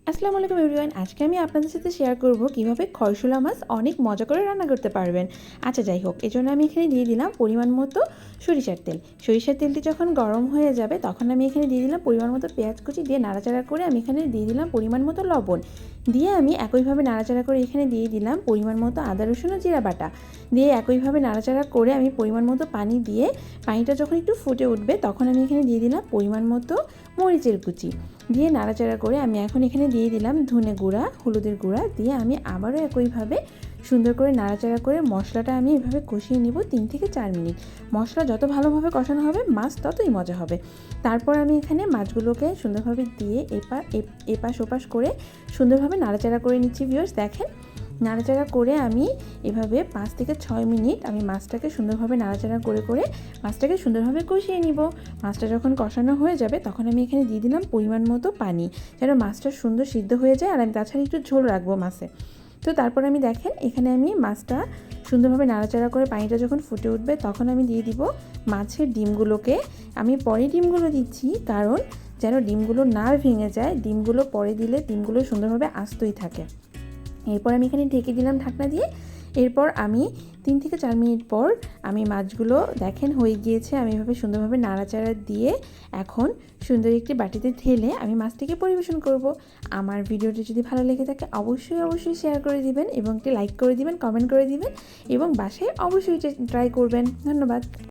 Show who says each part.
Speaker 1: আসসালামু আলাইকুম এভরিওয়ান। আজকে আমি আপনাদের সাথে শেয়ার করব কিভাবে খরশোলা মাছ অনেক মজা করে রান্না করতে পারবেন। আচ্ছা যাই হোক, এজন্য আমি এখানে দিয়ে দিলাম পরিমাণ মতো সরিষার তেল। সরিষার তেলটি যখন গরম হয়ে যাবে তখন আমি এখানে দিয়ে দিলাম পরিমাণ মতো পেঁয়াজ কুচি, দিয়ে নাড়াচাড়া করে আমি এখানে দিয়ে দিলাম পরিমাণ মতো লবণ, দিয়ে আমি একইভাবে নাড়াচাড়া করে এখানে দিয়ে দিলাম পরিমাণ মতো আদা রসুন ও জিরা বাটা, দিয়ে একইভাবে নাড়াচাড়া করে আমি পরিমাণ মতো পানি দিয়ে, পানিটা যখন একটু ফুটে উঠবে তখন আমি এখানে দিয়ে দিলাম পরিমাণ মতো মরিচের কুচি, দিয়ে নাড়াচাড়া করে আমি এখন এখানে দিয়ে দিলাম ধনে গুঁড়া, হলুদের গুঁড়া, দিয়ে আমি আবারও একইভাবে সুন্দর করে নাড়াচাড়া করে মশলাটা আমি এভাবে কষিয়ে নিব 3 থেকে 4 মিনিট। মশলা যত ভালোভাবে কষানো হবে মাছ ততই মজা হবে। তারপর আমি এখানে মাছগুলোকে সুন্দরভাবে দিয়ে এপাশ ওপাশ করে সুন্দরভাবে নাড়াচাড়া করে নিচ্ছি। ভিউয়ার্স দেখেন, নাড়াচাড়া করে আমি এভাবে 5 থেকে 6 মিনিট আমি মাছটাকে সুন্দরভাবে নাড়াচাড়া করে করে মাছটাকে সুন্দরভাবে কষিয়ে নিব। মাছটা যখন কষানো হয়ে যাবে তখন আমি এখানে দিয়ে দিলাম পরিমাণ মতো পানি, যেন মাছটা সুন্দর সিদ্ধ হয়ে যায়, আর আমি তাছাড়া একটু ঝোল রাখবো মাছে। তো তারপর আমি দেখেন এখানে আমি মাছটা সুন্দরভাবে নাড়াচাড়া করে পানিটা যখন ফুটে উঠবে তখন আমি দিয়ে দিব মাছের ডিমগুলোকে। আমি পরে ডিমগুলো দিচ্ছি কারণ যেন ডিমগুলো না ভেঙে যায়, ডিমগুলো পরে দিলে ডিমগুলো সুন্দরভাবে আস্তই থাকে। এরপর আমি এখানে ঢেকে দিলাম ঢাকনা দিয়ে। এরপর আমি 3 থেকে 4 মিনিট পর আমি মাছগুলো দেখেন হয়ে গিয়েছে। আমি এভাবে সুন্দরভাবে নাড়াচাড়া দিয়ে এখন সুন্দর একটি বাটিতে ঢেলে আমি মাছটিকে পরিবেশন করব। আমার ভিডিওটি যদি ভালো লেগে থাকে অবশ্যই শেয়ার করে দিবেন এবং একটি লাইক করে দিবেন, কমেন্ট করে দিবেন এবং বাসায় অবশ্যই ট্রাই করবেন। ধন্যবাদ।